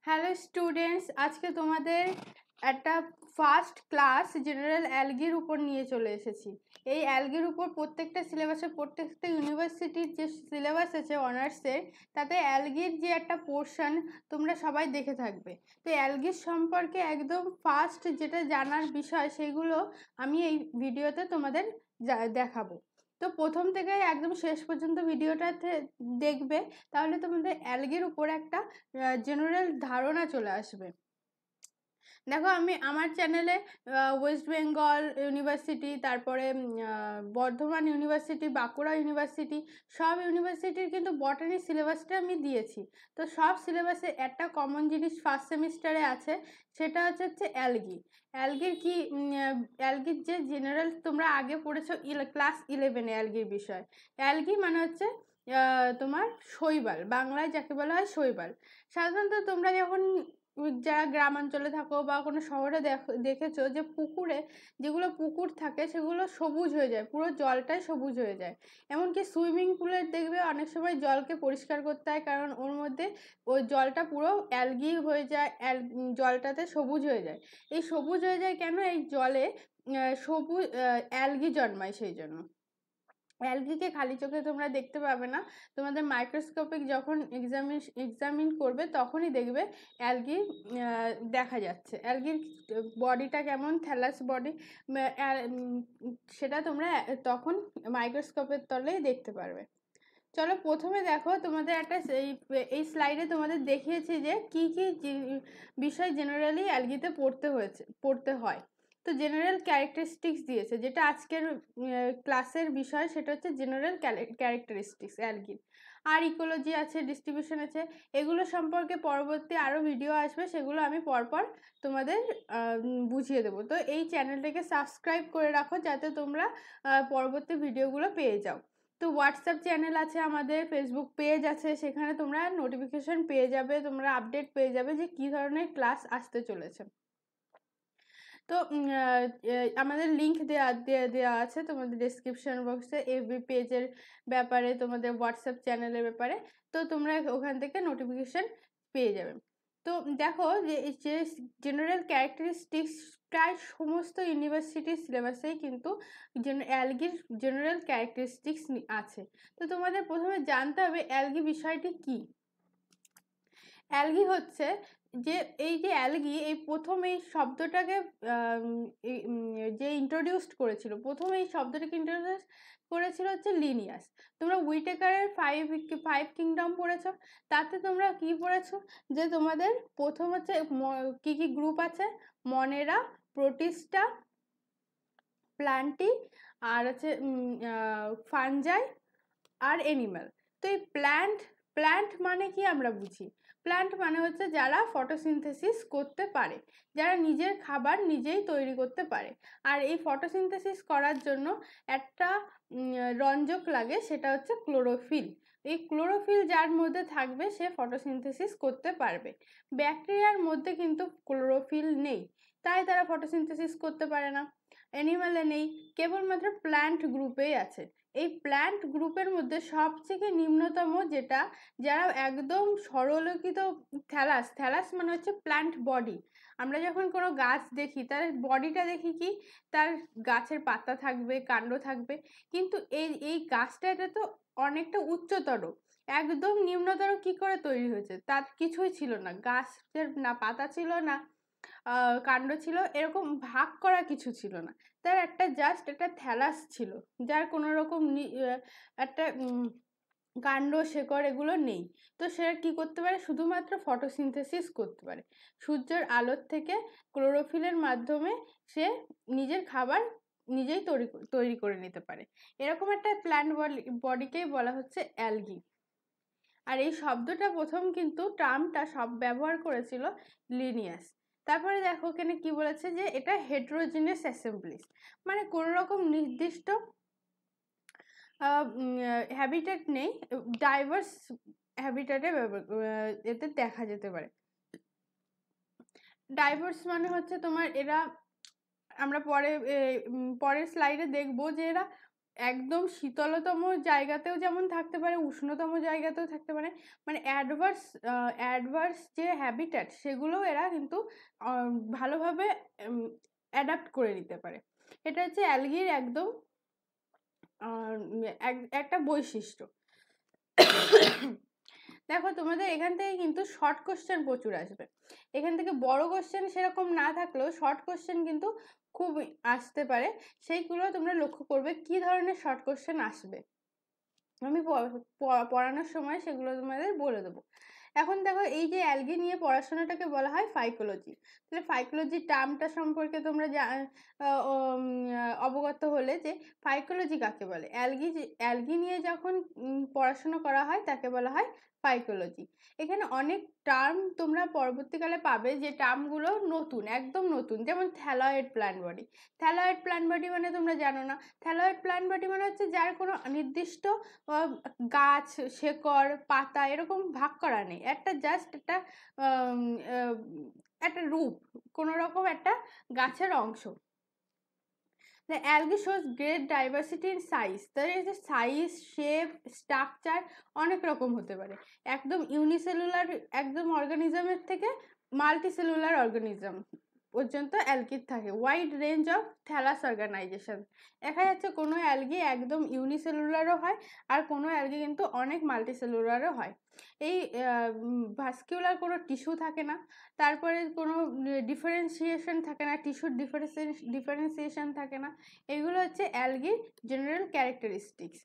Hello students, আজকে তোমাদের একটা ফার্স্ট ক্লাস জেনারেল অ্যালগির উপর নিয়ে চলে এসেছি। এই অ্যালগির উপর প্রত্যেকটা সিলেবাসে, প্রত্যেকটা ইউনিভার্সিটির যে সিলেবাস আছে অনার্সের, তাতে অ্যালগির যে একটা পোর্শন তোমরা সবাই দেখে থাকবে। তো অ্যালগির সম্পর্কে একদম ফার্স্ট যেটা জানার বিষয় সেগুলো আমি এই ভিডিওতে তোমাদের দেখাবো। তো প্রথম থেকে একদম শেষ পর্যন্ত ভিডিওটাতে দেখবে, তাহলে তোমাদের অ্যালগির উপর একটা জেনারেল ধারণা চলে আসবে। দেখো, আমি আমার চ্যানেলে ওয়েস্ট বেঙ্গল ইউনিভার্সিটি, তারপরে বর্ধমান ইউনিভার্সিটি, বাঁকুড়া ইউনিভার্সিটি, সব ইউনিভার্সিটির কিন্তু বটানি সিলেবাসটা আমি দিয়েছি। তো সব সিলেবাসে একটা কমন জিনিস ফার্স্ট সেমিস্টারে আছে, সেটা হচ্ছে অ্যালগি। অ্যালগির কি অ্যালগির যে জেনারেল তোমরা আগে পড়েছো ক্লাস 11-এ অ্যালগির বিষয়। অ্যালগি মানে হচ্ছে তোমার শৈবাল, বাংলায় যাকে বলা হয় শৈবাল। সাধারণত তোমরা যখন যারা গ্রামাঞ্চলে থাকো বা কোনো শহরে দেখেছো যে পুকুরে যেগুলো পুকুর থাকে সেগুলো সবুজ হয়ে যায়, পুরো জলটাই সবুজ হয়ে যায়। এমনকি সুইমিং পুলের দেখবে অনেক সময় জলকে পরিষ্কার করতে হয়, কারণ ওর মধ্যে ওই জলটা পুরো অ্যালগি হয়ে যায়, জলটাতে সবুজ হয়ে যায়। এই সবুজ হয়ে যায় কেন? এই জলে সবুজ অ্যালগি জন্মায়, সেই জন্য। অ্যালগিকে খালি চোখে তোমরা দেখতে পাবে না, তোমাদের মাইক্রোস্কোপিক যখন এক্সামিন করবে তখনই দেখবে অ্যালগি দেখা যাচ্ছে। অ্যালগির বডিটা কেমন, থ্যালাস বডি, সেটা তোমরা তখন মাইক্রোস্কোপের তলেই দেখতে পারবে। চলো প্রথমে দেখো, তোমাদের একটা এই স্লাইডে তোমাদের দেখিয়েছি যে কি কি বিষয় জেনারেলি অ্যালগিতে পড়তে হয়। তো জেনারেল ক্যারেক্টারিস্টিক্স দিয়েছে, যেটা আজকের ক্লাসের বিষয়, সেটা হচ্ছে জেনারেল ক্যারেক্টারিস্টিক্স অ্যালগির। আর ইকোলজি আছে, ডিস্ট্রিবিউশন আছে, এগুলো সম্পর্কে পরবর্তী আরও ভিডিও আসবে, সেগুলো আমি পরপর তোমাদের বুঝিয়ে দেবো। তো এই চ্যানেলটাকে সাবস্ক্রাইব করে রাখো, যাতে তোমরা পরবর্তী ভিডিওগুলো পেয়ে যাও। তো হোয়াটসঅ্যাপ চ্যানেল আছে আমাদের, ফেসবুক পেজ আছে, সেখানে তোমরা নোটিফিকেশন পেয়ে যাবে, তোমরা আপডেট পেয়ে যাবে যে কী ধরনের ক্লাস আসতে চলেছে। তো আমাদের লিঙ্ক দেওয়া আছে তোমাদের ডেসক্রিপশন বক্সে, এফবি পেজের ব্যাপারে, তোমাদের হোয়াটসঅ্যাপ চ্যানেলের ব্যাপারে। তো তোমরা ওখান থেকে নোটিফিকেশন পেয়ে যাবে। তো দেখো যে জেনারেল ক্যারেক্টারিস্টিক্স প্রায় সমস্ত ইউনিভার্সিটির সিলেবাসেই কিন্তু অ্যালগির জেনারেল ক্যারেক্টারিস্টিক্স আছে। তো তোমাদের প্রথমে জানতে হবে অ্যালগি বিষয়টি কি। অ্যালগি হচ্ছে যে এই যে অ্যালগি, এই প্রথম এই শব্দটাকে যে ইন্ট্রোডিউসড করেছিল, প্রথম এই শব্দটাকে ইন্ট্রোডিউস করেছিল হচ্ছে লিনিয়াস। তোমরা উইটেকারের ফাইভ কিংডম পড়েছো, তাতে তোমরা কি পড়েছো যে তোমাদের প্রথম হচ্ছে কি কি গ্রুপ আছে, মনেরা, প্রোটিস্টা, প্ল্যান্টি, আর হচ্ছে ফানজাই আর এনিম্যাল। তো এই প্ল্যান্ট মানে কি আমরা বুঝি, প্ল্যান্ট মানে হচ্ছে যারা ফটোসিনথেসিস করতে পারে, যারা নিজের খাবার নিজেই তৈরি করতে পারে। আর এই ফটোসিনথেসিস করার জন্য একটা রঞ্জক লাগে, সেটা হচ্ছে ক্লোরোফিল। এই ক্লোরোফিল যার মধ্যে থাকবে সে ফটোসিনথেসিস করতে পারবে। ব্যাকটেরিয়ার মধ্যে কিন্তু ক্লোরোফিল নেই, তাই তারা ফটোসিনথেসিস করতে পারে না। অ্যানিমালে নেই, কেবলমাত্র প্ল্যান্ট গ্রুপেই আছে। এই প্ল্যান্ট গ্রুপের মধ্যে সবথেকে নিম্নতম যেটা, যারা একদম সরলকিত থ্যালাস মানে হচ্ছে প্ল্যান্ট বডি। আমরা যখন কোনো গাছ দেখি তার বডিটা দেখি কি, তার গাছের পাতা থাকবে, কাণ্ড থাকবে, কিন্তু এই গাছটা তো অনেকটা উচ্চতর। একদম নিম্নতর কি করে তৈরি হয়েছে, তার কিছুই ছিল না, গাছের না পাতা ছিল না কাণ্ড ছিল, এরকম ভাগ করা কিছু ছিল না। তার জাস্ট একটা থ্যালাস ছিল, যার কোনো রকম একটা কাণ্ড, শেকড় এগুলো নেই। তো সে কি করতে পারে, শুধুমাত্র ফটোসিনথেসিস করতে পারে। সূর্যের আলোর থেকে ক্লোরোফিলের মাধ্যমে সে নিজের খাবার নিজেই তৈরি করে নিতে পারে। এরকম একটা প্ল্যান্ট বডিকেই বলা হচ্ছে অ্যালগি। আর এই শব্দটা প্রথম কিন্তু টার্মটা সব ব্যবহার করেছিল লিনিয়াস। তারপরে দেখো এখানে কি বলেছে যে এটা হেটেরোজিনিয়াস অ্যাসেম্বলিজ, মানে কোনো রকম নির্দিষ্ট হ্যাবিটেট নেই, ডাইভার্স হ্যাবিটেটে এতে দেখা যেতে পারে। ডাইভার্স মানে হচ্ছে তোমার এরা, আমরা পরের স্লাইডে দেখবো যে এরা একদম শীতলতম জায়গাতেও যেমন থাকতে পারে, উষ্ণতম জায়গাতেও থাকতে পারে, মানে অ্যাডভার্স যে হ্যাবিট্যাট সেগুলোও এরা কিন্তু ভালোভাবে অ্যাডাপ্ট করে নিতে পারে। এটা হচ্ছে অ্যালগির একদম একটা বৈশিষ্ট্য। দেখো তোমাদের এখান থেকে কিন্তু শর্ট কোশ্চেন প্রচুর আসবে। এখান থেকে বড় কোশ্চেন সেরকম না থাকলেও শর্ট কোশ্চেন কিন্তু খুব আসতে পারে। সেইগুলো তোমরা লক্ষ্য করবে কি ধরনের শর্ট কোশ্চেন আসবে, আমি পড়ানোর সময় সেগুলো তোমাদের বলে দেবো। এখন দেখো এই যে অ্যালগি নিয়ে পড়াশোনাটাকে বলা হয় ফাইকোলজি। তাহলে ফাইকোলজি টার্মটা সম্পর্কে তোমরা অবগত হলে যে ফাইকোলজি কাকে বলে। অ্যালগি নিয়ে যখন পড়াশোনা করা হয় তাকে বলা হয় ফাইকোলজি। এখানে অনেক টার্ম তোমরা পরবর্তীকালে পাবে যে টার্মগুলো নতুন, একদম নতুন, যেমন থ্যালয়েড প্ল্যান্ট বডি। থ্যালয়েড প্ল্যান্ট বডি মানে তোমরা জানো না। থ্যালয়েড প্ল্যান্ট বডি মানে হচ্ছে যার কোনো নির্দিষ্ট গাছ, শেকড়, পাতা এরকম ভাগ করা নেই, একটা জাস্ট একটা রূপ, কোনো রকম একটা গাছের অংশ। The algae shows great diversity in size. তার এই যে সাইজ, শেপ, স্ট্রাকচার অনেক রকম হতে পারে। একদম ইউনিসেলুলার একদম অর্গানিজমের থেকে মাল্টিসেলুলার অর্গানিজম পর্যন্ত অ্যালগির থাকে। Wide range of thallus organisation. দেখা যাচ্ছে কোনো অ্যালগি একদম ইউনিসেলুলারও হয়, আর কোনো অ্যালগি কিন্তু অনেক মাল্টিসেলুলারও হয়। এই ভাস্কিউলার কোনো টিস্যু থাকে না, তারপরে কোনো ডিফারেন্সিয়েশন থাকে না, টিস্যুর ডিফারেন্সিয়েশন থাকে না। এগুলো হচ্ছে অ্যালগির general characteristics.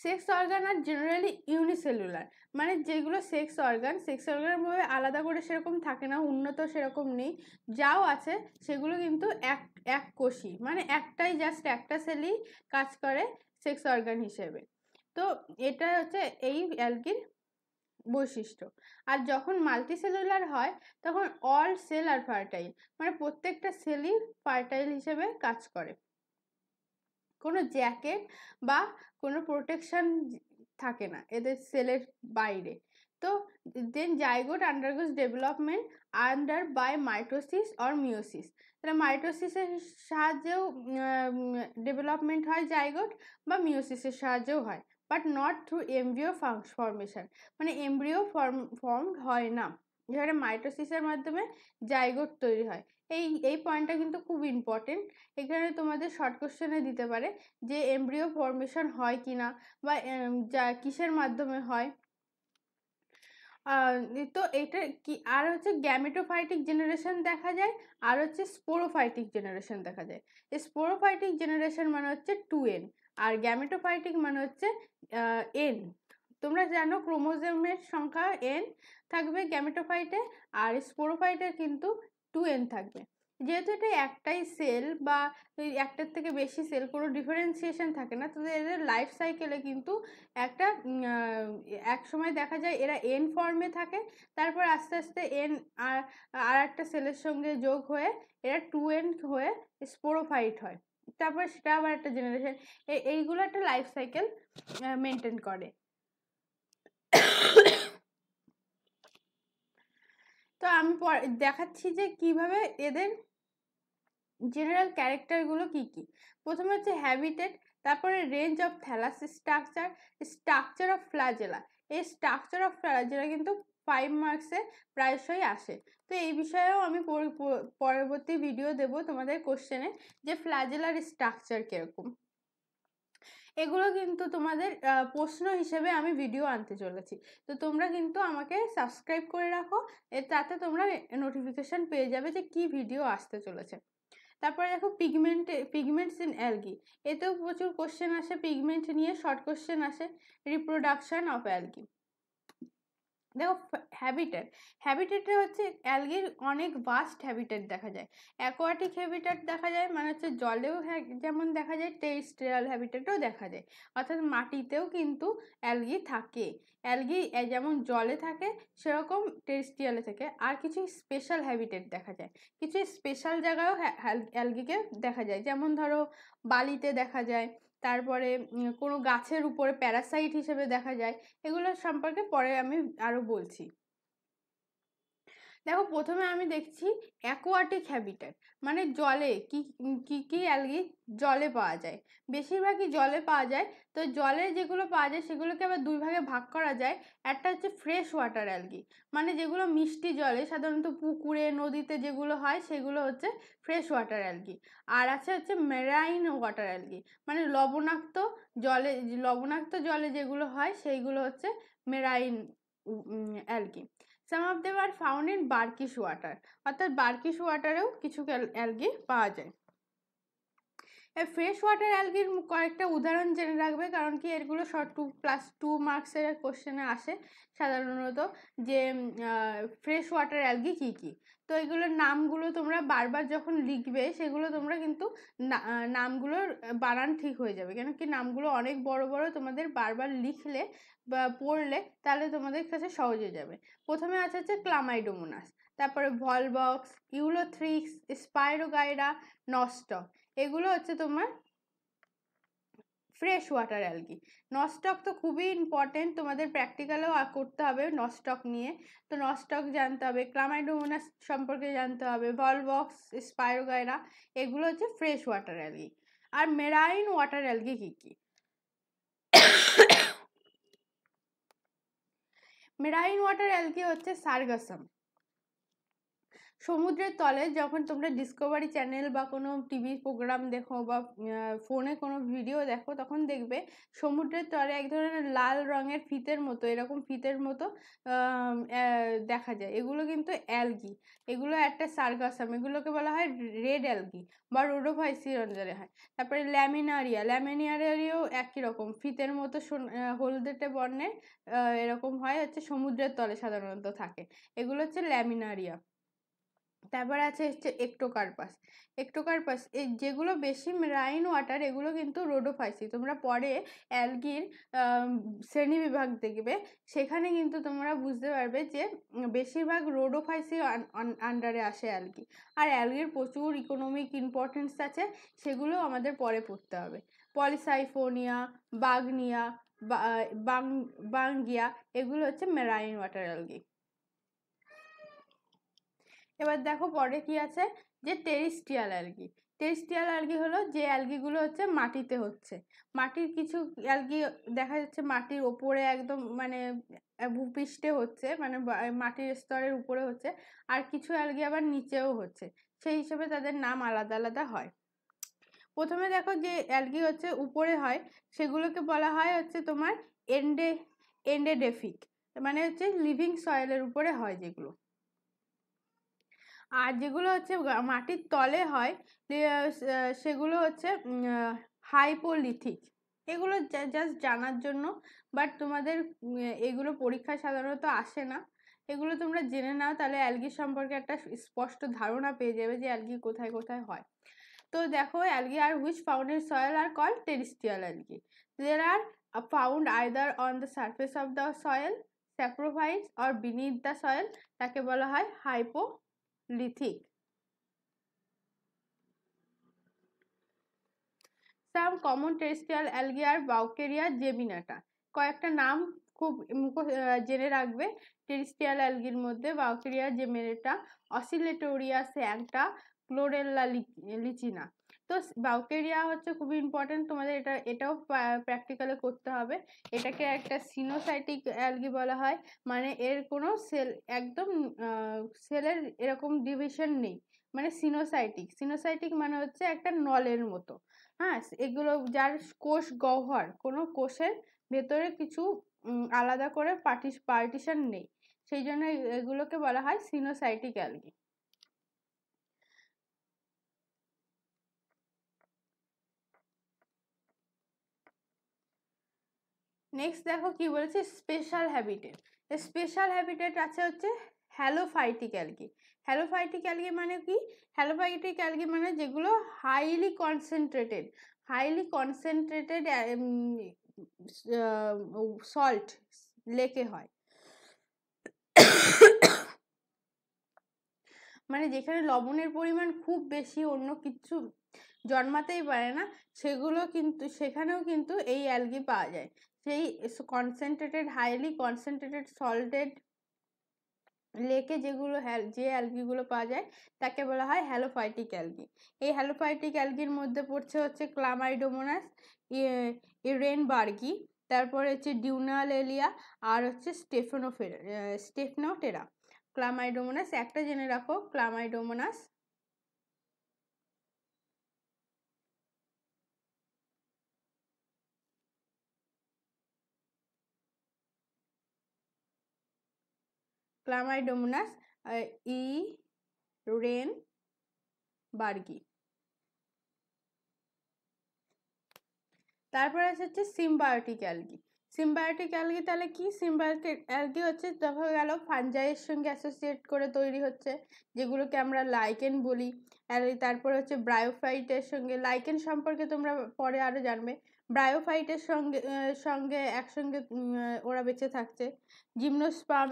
Sex organ are generally unicellular, মানে যেগুলো সেক্স অর্গান ভাবে আলাদা করে সেরকম থাকে না, উন্নত সেরকম নেই, যাও আছে সেগুলো কিন্তু এক কোষী, মানে একটাই, জাস্ট একটা সেলই কাজ করে সেক্স অর্গান হিসেবে। তো এটা হচ্ছে এই অ্যালগির বৈশিষ্ট্য। আর যখন মাল্টিসেলুলার হয় তখন অল সেল আর ফার্টাইল, মানে প্রত্যেকটা সেলই ফার্টাইল হিসেবে কাজ করে, কোনো জ্যাকেট বা কোনো প্রোটেকশন থাকে না এদের সেলের বাইরে। তো then zygote undergoes development under by mitosis or meiosis. তাহলে মাইটোসিসের সাহায্যেও ডেভেলপমেন্ট হয় জাইগোট, বা মিওসিসের সাহায্যেও হয়, but not through embryo formation, মানে এমব্রিও ফর্ম হয় না, যেখানে মাইটোসিসের মাধ্যমে জাইগোট তৈরি হয়। এই পয়েন্টটা কিন্তু খুব ইম্পর্টেন্ট। এখানে তোমাদের শর্ট কোশ্চেনে দিতে পারে যে এমব্রিও ফর্মেশন হয় কিনা, বা কিসের মাধ্যমে হয়। তো এটা কি, আর হচ্ছে গ্যামেটোফাইটিক জেনারেশন দেখা যায়, আর হচ্ছে স্পোরোফাইটিক জেনারেশন দেখা যায়। স্পোরোফাইটিক জেনারেশন মানে হচ্ছে 2n, আর গ্যামেটোফাইটিক মানে হচ্ছে n। তোমরা জানো ক্রোমোজোমের সংখ্যা n থাকবে গ্যামেটোফাইটে, আর স্পোরোফাইটের কিন্তু 2n থাকবে। যেহেতু এটা একটাই সেল বা একটার থেকে বেশি সেল, কোনো ডিফারেন্সিয়েশন থাকে না, তো এদের লাইফ সাইকেলে কিন্তু একটা এক সময় দেখা যায় এরা এন ফর্মে থাকে, তারপর আস্তে আস্তে এন আর একটা সেলের সঙ্গে যোগ হয়ে এরা 2n হয়ে স্পোরোফাইট হয়, তারপর সেটা আবার একটা জেনারেশন। এইগুলো একটা লাইফ সাইকেল মেনটেন করে। তো আমি দেখাচ্ছি যে কিভাবে এদের জেনারেল ক্যারেক্টারগুলো কি কি। প্রথমে হচ্ছে হ্যাবিটেট, তারপরে range of thallus, structure of flagella. এই স্ট্রাকচার অফ ফ্ল্যাজেলা কিন্তু 5 মার্কসে প্রায়শই আসে। তো এই বিষয়েও আমি পরবর্তী ভিডিও দেব তোমাদের কোশ্চেনে, যে ফ্ল্যাজেলার স্ট্রাকচার কিরকম। এগুলো কিন্তু তোমাদের প্রশ্ন হিসেবে আমি ভিডিও আনতে চলেছি। তো তোমরা কিন্তু আমাকে সাবস্ক্রাইব করে রাখো, তাতে তোমরা নোটিফিকেশন পেয়ে যাবে যে কি ভিডিও আসতে চলেছে। তারপরে দেখো পিগমেন্টস ইন অ্যালগি, এতেও প্রচুর কোশ্চেন আসে পিগমেন্ট নিয়ে, শর্ট কোশ্চেন আসে। Reproduction of algae. দেখো হ্যাবিটেটে হচ্ছে অ্যালগির অনেক ভাস্ট হ্যাবিটেট দেখা যায়। অ্যাকোয়াটিক হ্যাবিটেট দেখা যায়, মানে হচ্ছে জলেও যেমন দেখা যায়, টেরেস্ট্রিয়াল হ্যাবিটেটও দেখা যায়, অর্থাৎ মাটিতেও কিন্তু অ্যালগি থাকে। অ্যালগি যেমন জলে থাকে সেরকম টেরেস্ট্রিয়ালে থাকে। আর কিছু স্পেশাল হ্যাবিটেট দেখা যায়, কিছু স্পেশাল জায়গায়ও অ্যালগিকে দেখা যায়, যেমন ধরো বালিতে দেখা যায়, তারপরে কোনো গাছের উপরে প্যারাসাইট হিসেবে দেখা যায়। এগুলো সম্পর্কে পরে আমি আরো বলছি। দেখো প্রথমে আমি দেখছি অ্যাকোয়াটিক হ্যাবিটেট, মানে জলে কি কি কি অ্যালগি জলে পাওয়া যায়, বেশিরভাগই জলে পাওয়া যায়। তো জলে যেগুলো পাওয়া যায় সেগুলোকে আবার দুই ভাগে ভাগ করা যায়। একটা হচ্ছে ফ্রেশ ওয়াটার অ্যালগি, মানে যেগুলো মিষ্টি জলে সাধারণত পুকুরে নদীতে যেগুলো হয় সেগুলো হচ্ছে ফ্রেশ ওয়াটার অ্যালগি। আর আছে হচ্ছে মেরাইন ওয়াটার অ্যালগি, মানে লবণাক্ত জলে যেগুলো হয় সেইগুলো হচ্ছে marine algae. Some of them are found in brackish water, অর্থাৎ বার্কিশ ওয়াটারেও কিছু অ্যালগি পাওয়া যায়। ফ্রেশ ওয়াটার অ্যালগির কয়েকটা উদাহরণ জেনে রাখবে, কারণ কি এগুলো শর্ট 2+2 মার্কসের কোশ্চেনে আসে সাধারণত, যে ফ্রেশ ওয়াটার অ্যালগি কী কী। তো এগুলোর নামগুলো তোমরা বারবার যখন লিখবে সেগুলো তোমরা কিন্তু নামগুলোর বানান ঠিক হয়ে যাবে, কেন কি নামগুলো অনেক বড় বড়, তোমাদের বারবার লিখলে বা পড়লে তাহলে তোমাদের কাছে সহজ হয়ে যাবে। প্রথমে আছে হচ্ছে ক্লামাইডোমোনাস, তারপরে ভলবক্স, ইউলোথ্রিক্স, স্পাইরোগাইরা, নস্টক, এগুলো হচ্ছে তোমার ফ্রেশ ওয়াটার অ্যালগি। নস্টক তো খুবই ইম্পর্টেন্ট, তোমাদের প্র্যাকটিক্যালেও করতে হবে নস্টক নিয়ে। তো নস্টক জানতে হবে, ক্লামাইডোমোনাস সম্পর্কে জানতে হবে, ভলবক্স, স্পাইরোগাইরা, এগুলো হচ্ছে ফ্রেশ ওয়াটার অ্যালগি। আর মেরাইন ওয়াটার অ্যালগি কী কী? মেরাইন ওয়াটার অ্যালগি হচ্ছে সার্গাসাম। সমুদ্রের তলে যখন তোমরা ডিসকভারি চ্যানেল বা কোনো টিভি প্রোগ্রাম দেখো বা ফোনে কোনো ভিডিও দেখো, তখন দেখবে সমুদ্রের তলে এক ধরনের লাল রঙের ফিতের মতো, এরকম ফিতের মতো দেখা যায়, এগুলো কিন্তু অ্যালগি। এগুলো একটা সার্গাসাম, এগুলোকে বলা হয় রেড অ্যালগি বা রোডোফাইসির অঞ্চলে হয়। তারপরে ল্যামিনারিয়াও একই রকম ফিতের মতো হলদেটে বর্ণের এরকম হয়, হচ্ছে সমুদ্রের তলে সাধারণত থাকে, এগুলো হচ্ছে ল্যামিনারিয়া। তারপর আছে হচ্ছে একটোকার্পাস, এই যেগুলো বেশি মেরাইন ওয়াটার, এগুলো কিন্তু রোডোফাইসি। তোমরা পরে অ্যালগির শ্রেণী বিভাগ দেখবে, সেখানে কিন্তু তোমরা বুঝতে পারবে যে বেশিরভাগ রোডোফাইসি আন্ডারে আসে অ্যালগি। আর অ্যালগির প্রচুর ইকোনমিক ইম্পর্টেন্স আছে, সেগুলো আমাদের পরে পড়তে হবে। পলিসাইফোনিয়া, বাগনিয়া, বাঙ্গিয়া, এগুলো হচ্ছে মেরাইন ওয়াটার অ্যালগি। এবার দেখো পরে কি আছে, যে টেরিস্ট্রিয়াল অ্যালগি। টেরিস্ট্রিয়াল অ্যালগি হলো যে অ্যালগিগুলো হচ্ছে মাটিতে হচ্ছে। মাটির কিছু অ্যালগি দেখা যাচ্ছে মাটির ওপরে একদম, মানে ভূপৃষ্ঠে হচ্ছে, মানে মাটির স্তরের উপরে হচ্ছে, আর কিছু অ্যালগি আবার নিচেও হচ্ছে, সেই হিসেবে তাদের নাম আলাদা আলাদা হয়। প্রথমে দেখো যে অ্যালগি হচ্ছে উপরে হয় সেগুলোকে বলা হয় হচ্ছে তোমার এন্ডেডেফিক, মানে হচ্ছে লিভিং সয়েলের উপরে হয় যেগুলো। আর যেগুলো হচ্ছে মাটির তলে হয় সেগুলো হচ্ছে হাইপোলিথিক। এগুলো জাস্ট জানার জন্য, বাট তোমাদের এগুলো পরীক্ষায় সাধারণত আসে না। এগুলো তোমরা জেনে নাও, তাহলে অ্যালগি সম্পর্কে একটা স্পষ্ট ধারণা পেয়ে যাবে যে অ্যালগি কোথায় কোথায় হয়। তো দেখো algae are which found in soil are called terrestrial algae. There are found either on the surface of the soil, saprophytes, or beneath the soil, তাকে বলা হয় hypolithic. Some common terrestrial algae are বাউকেরিয়া geminata. কয়েকটা নাম খুব জেনে রাখবে terrestrial অ্যালগির মধ্যে: বাউকেরিয়া জেমিনাটা, অসিলেটোরিয়া স্যাংটা, ক্লোরেল্লা লিচিনা। তো বাউকেরিয়া হচ্ছে খুবই ইম্পর্টেন্ট, তোমাদের এটাও প্র্যাকটিক্যালে করতে হবে। এটাকে একটা সিনোসাইটিক অ্যালগি বলা হয়, মানে এর কোনো সেল একদম সেলের এরকম ডিভিশন নেই, মানে সিনোসাইটিক মানে হচ্ছে একটা নলের মতো। হ্যাঁ, এগুলো যার কোষ গহ্বর, কোনো কোষের ভেতরে কিছু আলাদা করে পার্টিশন নেই, সেই জন্য এগুলোকে বলা হয় সিনোসাইটিক অ্যালগি। নেক্সট দেখো কি বলেছে, স্পেশাল হ্যাবিটেট। স্পেশাল হ্যাবিটেট আছে হচ্ছে হ্যালোফাইটিক অ্যালগি। হ্যালোফাইটিক অ্যালগি মানে কি? হ্যালোফাইটিক অ্যালগি মানে যেগুলো হাইলি কনসেন্ট্রেটেড সল্ট লেকে হয়, মানে যেখানে লবণের পরিমাণ খুব বেশি, অন্য কিছু জন্মাতেই পারে না, সেখানেও কিন্তু এই অ্যালগি পাওয়া যায়। সেই হাইলি কনসেন্ট্রেটেড সল্টেড লেকে যেগুলো যে অ্যালগিগুলো পাওয়া যায় তাকে বলা হয় হ্যালোফাইটিক অ্যালগি। এই হ্যালোফাইটিক অ্যালগির মধ্যে পড়ছে হচ্ছে ক্লামাইডোমোনাস, ইরেনবার্গি, তারপরে হচ্ছে ডিউনালেলিয়া, আর হচ্ছে স্টেফনোটেরা। ক্লামাইডোমোনাস একটা জেনে রাখো, ক্লামাইডোমোনাস ক্লামাইডোমোনাস ইরেনবার্গি। তারপরে হচ্ছে সিম্বায়োটিক অ্যালগি। সিম্বায়োটিক অ্যালগি তাহলে কি? সিম্বায়োটিক অ্যালগি হচ্ছে দেখা গেল ফানজাইয়ের সঙ্গে অ্যাসোসিয়েট করে তৈরি হচ্ছে, যেগুলোকে আমরা লাইকেন বলি। তারপরে হচ্ছে ব্রায়োফাইটের সঙ্গে, লাইকেন সম্পর্কে তোমরা পরে আরও জানবে। ব্রায়োফাইটের সঙ্গে একসঙ্গে ওরা বেঁচে থাকছে। জিমনোস্পার্ম,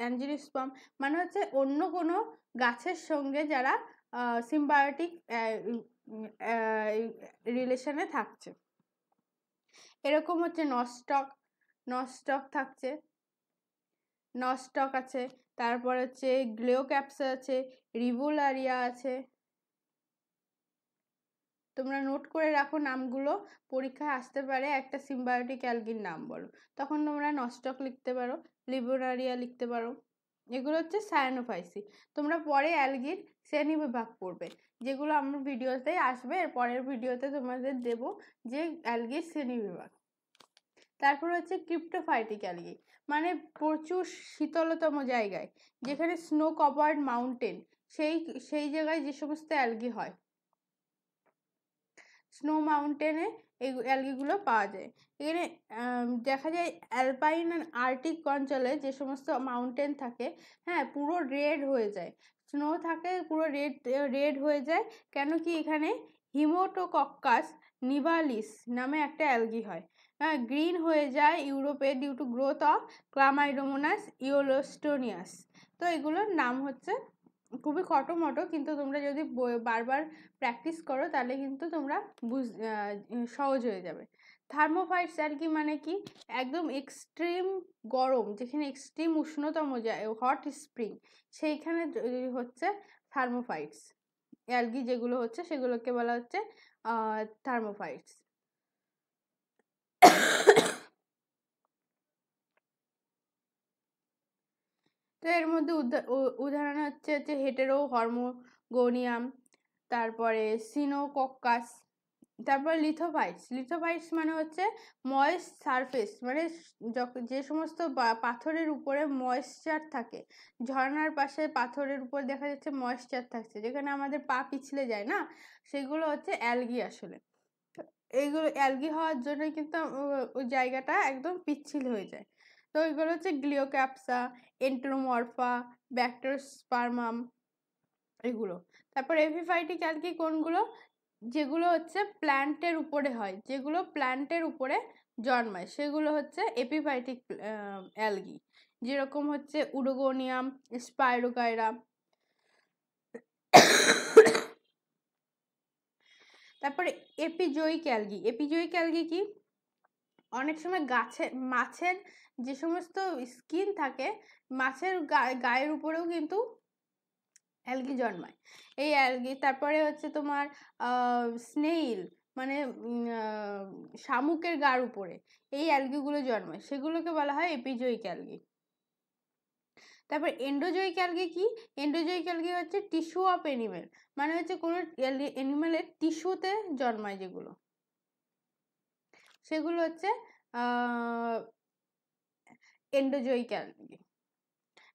অ্যাঞ্জিওস্পার্ম মানে হচ্ছে অন্য কোনো গাছের সঙ্গে যারা সিম্বায়োটিক রিলেশনে থাকছে। এরকম হচ্ছে নস্টক থাকছে, নস্টক আছে, তারপর হচ্ছে গ্লেওক্যাপসা আছে, রিভোলারিয়া আছে। তোমরা নোট করে রাখো নামগুলো, পরীক্ষায় আসতে পারে একটা সিম্বায়োটিক অ্যালগির নাম বলো, তখন তোমরা নস্টক লিখতে পারো, লিভোলারিয়া লিখতে পারো। এগুলো হচ্ছে সায়ানোফাইসি। তোমরা পরে অ্যালগির শ্রেণী বিভাগ পড়বে, যেগুলো আমার ভিডিওতেই আসবে, এর পরের ভিডিওতে তোমাদের দেব যে অ্যালগির শ্রেণী বিভাগ। তারপর হচ্ছে ক্রিপ্টোফাইটিক অ্যালগি, মানে প্রচুর শীতলতম জায়গায়, যেখানে স্নো কভার্ড মাউন্টেন, সেই জায়গায় যে সমস্ত অ্যালগি হয়, স্নো মাউন্টেনে এই অ্যালগিগুলো পাওয়া যায়। এখানে দেখা যায় অ্যালপাইন অ্যান্ড আর্কটিক অঞ্চলে যে সমস্ত মাউন্টেন থাকে, হ্যাঁ, পুরো রেড হয়ে যায়, স্নো থাকে পুরো রেড হয়ে যায়। কেন কি? এখানে হিমোটোকক্কাস নিভালিস নামে একটা অ্যালগি হয়। হ্যাঁ, গ্রিন হয়ে যায় ইউরোপে due to growth of Chlamydomonas yellowstonensis. তো এগুলোর নাম হচ্ছে খুবই খটোমটো, কিন্তু তোমরা যদি বারবার প্র্যাকটিস করো তাহলে কিন্তু তোমরা সহজ হয়ে যাবে। থার্মোফাইটস অ্যালগি মানে কি? একদম এক্সট্রিম গরম, যেখানে এক্সট্রিম উষ্ণতম যায়, হট স্প্রিং, সেইখানে হচ্ছে থার্মোফাইটস অ্যালগি যেগুলো হচ্ছে সেগুলোকে বলা হচ্ছে থার্মোফাইটস। তো এর মধ্যে উদাহরণ হচ্ছে হেটেরো হরমোগোনিয়াম, তারপরে সিনোকক্কাস, তারপর লিথোফাইটস মানে হচ্ছে ময়েস্ট সারফেস, মানে যে সমস্ত পাথরের উপরে ময়েশ্চার থাকে, ঝর্ণার পাশে পাথরের উপর দেখা যাচ্ছে ময়েশ্চার থাকছে, যেখানে আমাদের পা পিছলে যায় না, সেগুলো হচ্ছে অ্যালগি আসলে। এইগুলো অ্যালগি হওয়ার জন্য কিন্তু ওই জায়গাটা একদম পিচ্ছিল হয়ে যায়। তো এগুলো হচ্ছে গ্লিওক্যাপসা, এন্টেরোমরফা, ব্যাক্টেরোস্পার্মাম, এগুলো। তারপর এপিফাইটিক অ্যালগি কোনগুলো? যেগুলো হচ্ছে প্ল্যান্টের উপরে হয়, যেগুলো প্ল্যান্টের উপরে জন্মায়, সেগুলো হচ্ছে এপিফাইটিক অ্যালগি, যেরকম হচ্ছে উডোগোনিয়াম, স্পাইরোকাইরা। তারপরে এপিজোয়িক অ্যালগি কি? অনেক সময় মাছের যে সমস্ত স্কিন থাকে, মাছের গায়ের উপরেও কিন্তু অ্যালগি জন্মায়, এই অ্যালগি। তারপরে হচ্ছে তোমার স্নেইল, মানে শামুকের গার উপরে এই অ্যালগিগুলো জন্মায়, সেগুলোকে বলা হয় এপিজোয়িক অ্যালগি। তারপর এন্ডোজোয়িক অ্যালগি কি? এন্ডোজোয়িক অ্যালগি হচ্ছে টিস্যু অফ এনিমেল, মানে হচ্ছে কোনো অ্যানিমেলের টিস্যুতে জন্মায় যেগুলো, সেগুলো হচ্ছে এন্ডোজোয়িক অ্যালগি।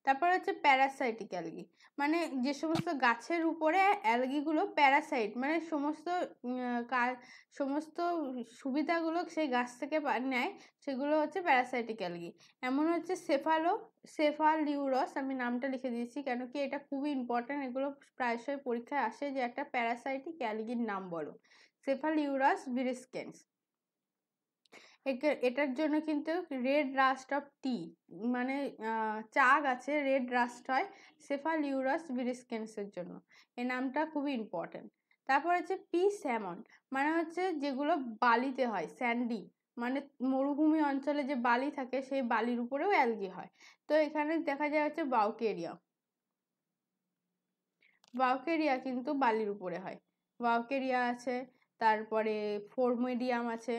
তারপর হচ্ছে প্যারাসাইটিক অ্যালগি, মানে যে সমস্ত গাছের উপরে অ্যালগিগুলো প্যারাসাইট, মানে সমস্ত সুবিধাগুলো সেই গাছ থেকে নেয়, সেগুলো হচ্ছে প্যারাসাইটিক অ্যালগি। এমন হচ্ছে সেফালিউরাস, আমি নামটা লিখে দিয়েছি কেন কি এটা খুবই ইম্পর্ট্যান্ট, এগুলো প্রায়শই পরীক্ষায় আসে যে একটা প্যারাসাইটিক অ্যালগির নাম বলো। সেফালিউরাস ভিরিসকেন্স, এটার জন্য কিন্তু রেড রাস্ট অফ টি, মানে চা গাছে রেড রাস্ট হয় সেফালিউরাস ভিরিসকেন্সের জন্য, এই নামটা খুবই ইম্পর্টেন্ট। তারপর হচ্ছে পি স্যামন, মানে হচ্ছে যেগুলো বালিতে হয়, স্যান্ডি, মানে মরুভূমি অঞ্চলে যে বালি থাকে সেই বালির উপরেও অ্যালগি হয়। তো এখানে দেখা যায় হচ্ছে বাউকেরিয়া, বাউকেরিয়া কিন্তু বালির উপরে হয়। বাউকেরিয়া আছে, তারপরে ফোরমেডিয়াম আছে,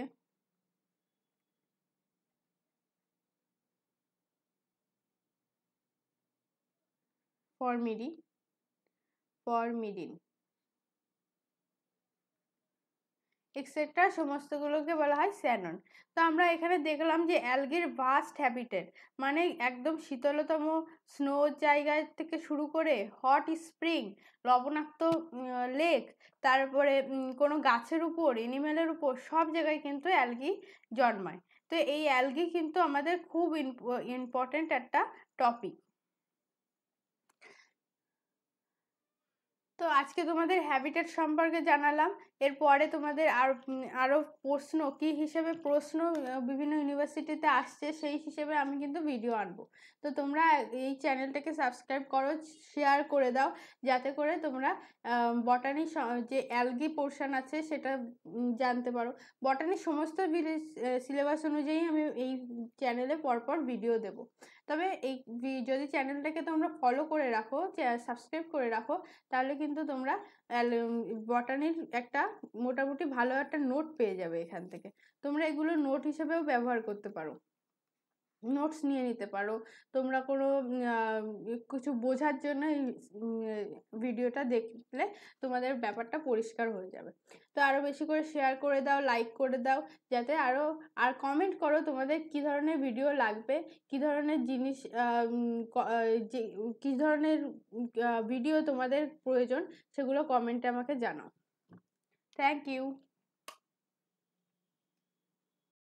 ফরমিডিন এক্সেট্রা সমস্তগুলোকে বলা হয় স্যানন। তো আমরা এখানে দেখলাম যে অ্যালগির ভাস্ট হ্যাবিটেট, মানে একদম শীতলতম স্নো জায়গা থেকে শুরু করে হট স্প্রিং, লবণাক্ত লেক, তারপরে কোনো গাছের উপর, এনিমেলের উপর, সব জায়গায় কিন্তু অ্যালগি জন্মায়। তো এই অ্যালগি কিন্তু আমাদের খুব ইম্পর্টেন্ট একটা টপিক। তো আজকে তোমাদের হ্যাবিটেট সম্পর্কে জানালাম। এরপরে তোমাদের আরও প্রশ্ন কি হিসেবে প্রশ্ন বিভিন্ন ইউনিভার্সিটিতে আসছে সেই হিসেবে আমি কিন্তু ভিডিও আনবো। তো তোমরা এই চ্যানেলটাকে সাবস্ক্রাইব করো, শেয়ার করে দাও, যাতে করে তোমরা বটানি যে অ্যালগি পোর্শন আছে সেটা জানতে পারো। বটানির সমস্ত সিলেবাস অনুযায়ী আমি এই চ্যানেলে পরপর ভিডিও দেব। তবে এই যদি চ্যানেলটাকে তোমরা ফলো করে রাখো, সাবস্ক্রাইব করে রাখো, তাহলে কিন্তু তোমরা বটানির একটা মোটামুটি ভালো একটা নোট পেয়ে যাবে এখান থেকে। তোমরা এগুলো নোট হিসেবেও ব্যবহার করতে পারো, নোটস নিয়ে নিতে পারো। তোমরা কোনো কিছু বোঝার জন্য এই ভিডিওটা দেখলে তোমাদের ব্যাপারটা পরিষ্কার হয়ে যাবে। তো আরও বেশি করে শেয়ার করে দাও, লাইক করে দাও, যাতে আরও আর কমেন্ট করো তোমাদের কি ধরনের ভিডিও লাগবে, কি ধরনের জিনিস যে কী ধরনের ভিডিও তোমাদের প্রয়োজন, সেগুলো কমেন্টে আমাকে জানাও। Thank you.